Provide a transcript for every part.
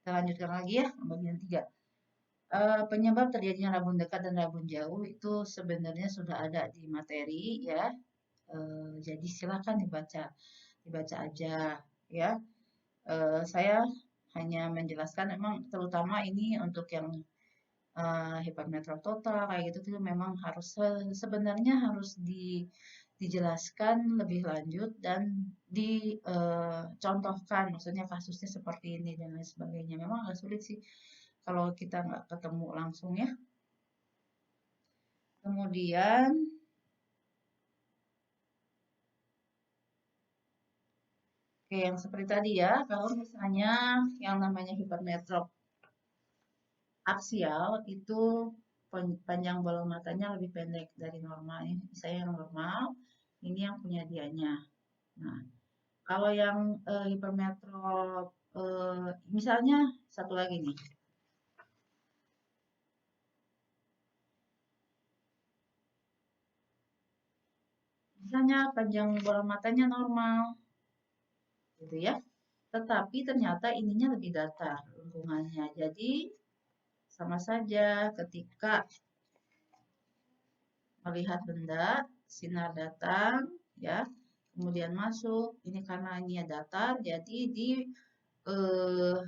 Kita lanjutkan lagi ya, bagian 3. Penyebab terjadinya rabun dekat dan rabun jauh itu sebenarnya sudah ada di materi ya. Jadi silakan dibaca aja ya. Saya hanya menjelaskan memang terutama ini untuk yang hipermetrop total kayak gitu tuh memang harus sebenarnya harus dijelaskan lebih lanjut dan dicontohkan, maksudnya kasusnya seperti ini dan lain sebagainya. Memang agak sulit sih kalau kita nggak ketemu langsung ya. Kemudian oke, yang seperti tadi ya, kalau misalnya yang namanya hipermetrop aksial itu panjang bola matanya lebih pendek dari normal. Ini saya yang normal, ini yang punya dianya. Nah, kalau yang hipermetrop, misalnya satu lagi nih, misalnya panjang bola matanya normal, gitu ya. Tetapi ternyata ininya lebih datar lengkungannya. Jadi sama saja ketika melihat benda, sinar datang, ya, kemudian masuk. Ini karena ini datar, jadi di eh,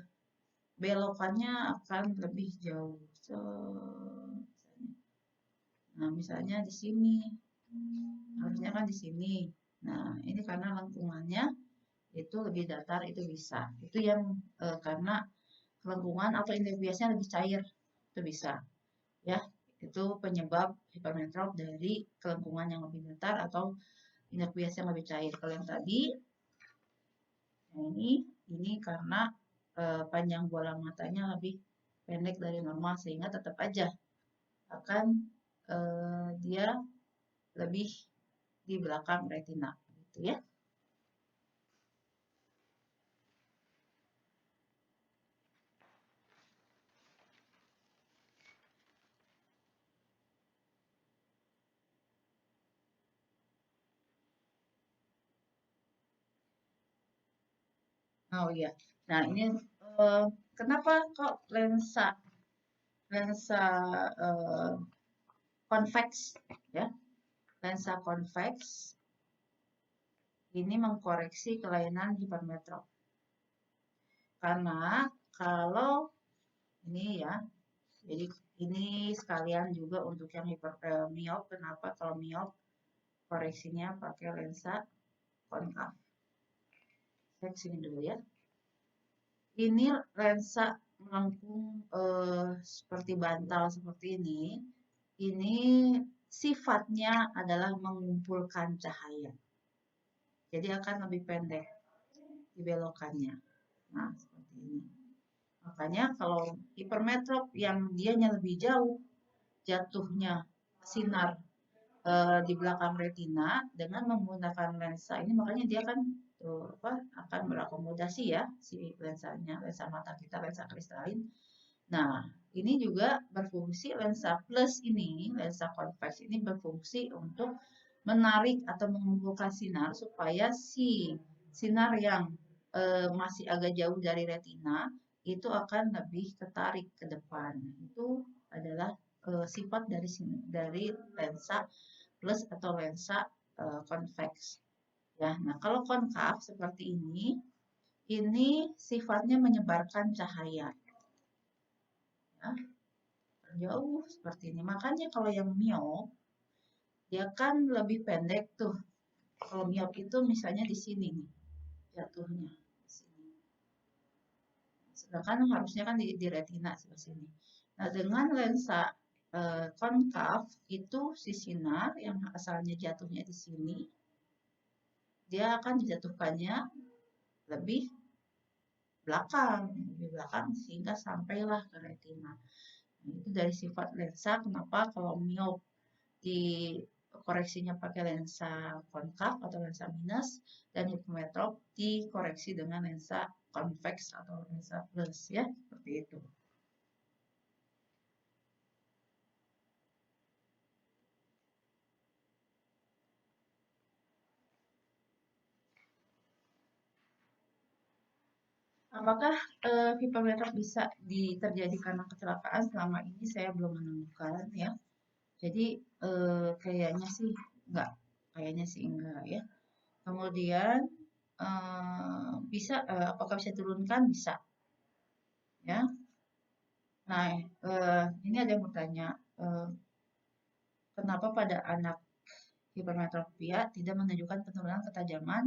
belokannya akan lebih jauh. Nah, misalnya di sini, harusnya kan di sini. Nah, ini karena lengkungannya itu lebih datar, itu bisa. Itu yang karena lengkungan atau indeks biasnya lebih cair, itu bisa. Ya, itu penyebab hipermetrop dari kelengkungan yang lebih datar atau indeks bias yang lebih cair. Kalau yang tadi, yang ini karena panjang bola matanya lebih pendek dari normal sehingga tetap aja akan dia lebih di belakang retina gitu ya. Oh iya. Nah, ini kenapa kok lensa lensa eh, convex ya? Lensa convex ini mengkoreksi kelainan hipermetrop. Karena kalau ini ya, jadi ini sekalian juga untuk yang miop. Kenapa kalau miop koreksinya pakai lensa konkav? Saya sini dulu ya. Ini lensa melengkung seperti bantal seperti ini sifatnya adalah mengumpulkan cahaya. Jadi akan lebih pendek dibelokannya. Nah, seperti ini. Makanya kalau hipermetrop yang dianya lebih jauh, jatuhnya sinar di belakang retina dengan menggunakan lensa ini, makanya dia kan akan berakomodasi ya si lensanya, lensa mata kita, lensa kristalin. Nah, ini juga berfungsi lensa plus ini, lensa convex ini berfungsi untuk menarik atau mengumpulkan sinar supaya si sinar yang masih agak jauh dari retina itu akan lebih ketarik ke depan. Itu adalah sifat dari lensa plus atau lensa convex. Ya, nah kalau konkav seperti ini sifatnya menyebarkan cahaya. Ya, jauh seperti ini. Makanya kalau yang miop, dia kan lebih pendek tuh. Kalau miop itu misalnya di sini nih, jatuhnya. Di sini. Sedangkan harusnya kan di retina sebelah sini. Nah, dengan lensa konkav itu si sinar yang asalnya jatuhnya di sini, dia akan dijatuhkannya lebih belakang sehingga sampailah ke retina. Nah, itu dari sifat lensa. Kenapa kalau miop di koreksinya pakai lensa konkav atau lensa minus dan hipermetrop dikoreksi dengan lensa convex atau lensa plus ya, seperti itu. Apakah hipermetrop bisa terjadi karena kecelakaan, selama ini saya belum menemukan ya. Jadi kayaknya sih enggak ya. Kemudian apakah bisa turunkan? Bisa ya. Nah, ini ada yang bertanya, kenapa pada anak hipermetropia tidak menunjukkan penurunan ketajaman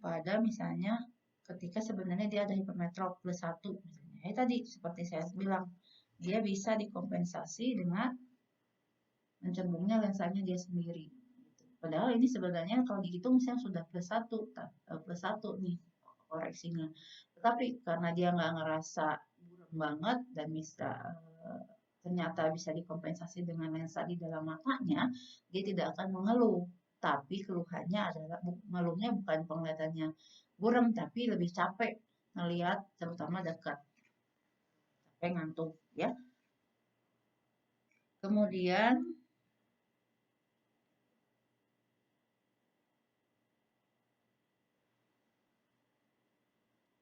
pada misalnya ketika sebenarnya dia ada hipermetrop plus 1 misalnya. Tadi seperti saya bilang, dia bisa dikompensasi dengan mencembungnya lensanya dia sendiri. Padahal ini sebenarnya kalau dihitung misalnya sudah plus 1 nih koreksinya. Tetapi karena dia nggak ngerasa buram banget dan bisa ternyata bisa dikompensasi dengan lensa di dalam matanya, dia tidak akan mengeluh. Tapi keluhannya adalah mengeluhnya bukan penglihatannya buram, tapi lebih capek melihat terutama dekat, capek ngantuk ya. Kemudian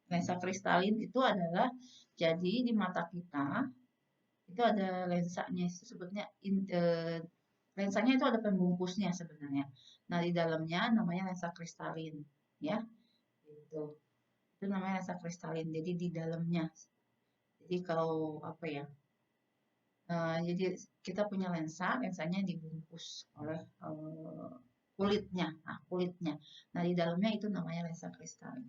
lensa kristalin itu adalah jadi di mata kita itu ada lensanya, sebetulnya lensanya itu ada pembungkusnya sebenarnya. Nah, di dalamnya namanya lensa kristalin ya. Gitu. Itu namanya lensa kristalin. Jadi di dalamnya. Jadi kalau apa ya? Jadi kita punya lensanya dibungkus oleh kulitnya. Nah, kulitnya. Nah, di dalamnya itu namanya lensa kristalin.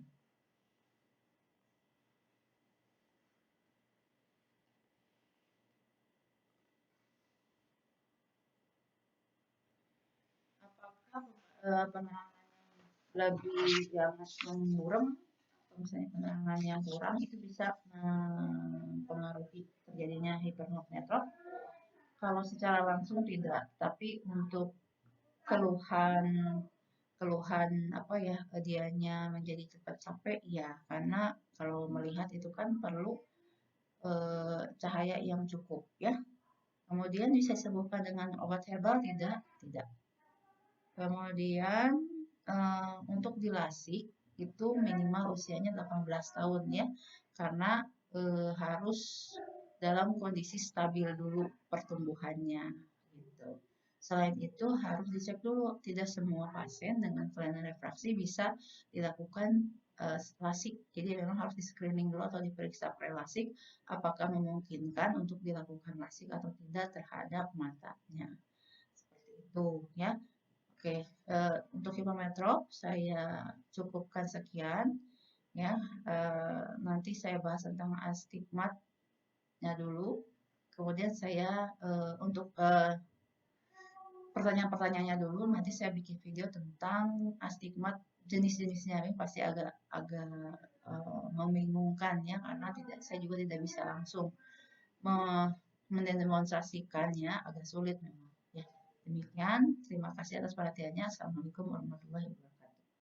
Apakah penanganan lebih yang buram atau misalnya penanganan yang kurang itu bisa mempengaruhi terjadinya hipermetrop? Kalau secara langsung tidak, tapi untuk keluhan keluhan apa ya, dianya menjadi cepat capek ya, karena kalau melihat itu kan perlu cahaya yang cukup ya. Kemudian bisa disembuhkan dengan obat herbal? Tidak, tidak. Kemudian untuk dilasik itu minimal usianya 18 tahun ya, karena harus dalam kondisi stabil dulu pertumbuhannya gitu. Selain itu harus dicek dulu, tidak semua pasien dengan kelainan refraksi bisa dilakukan lasik. Jadi memang harus di screening dulu atau diperiksa prelasik apakah memungkinkan untuk dilakukan lasik atau tidak terhadap matanya. Seperti itu ya. Oke, untuk hipermetrop saya cukupkan sekian ya. Nanti saya bahas tentang astigmatnya dulu. Kemudian saya untuk pertanyaan-pertanyaannya dulu, nanti saya bikin video tentang astigmat jenis-jenisnya. Ini pasti agak membingungkan ya, karena saya juga tidak bisa langsung mendemonstrasikannya, agak sulit memang. Ya, demikian. Terima kasih atas perhatiannya. Assalamualaikum warahmatullahi wabarakatuh.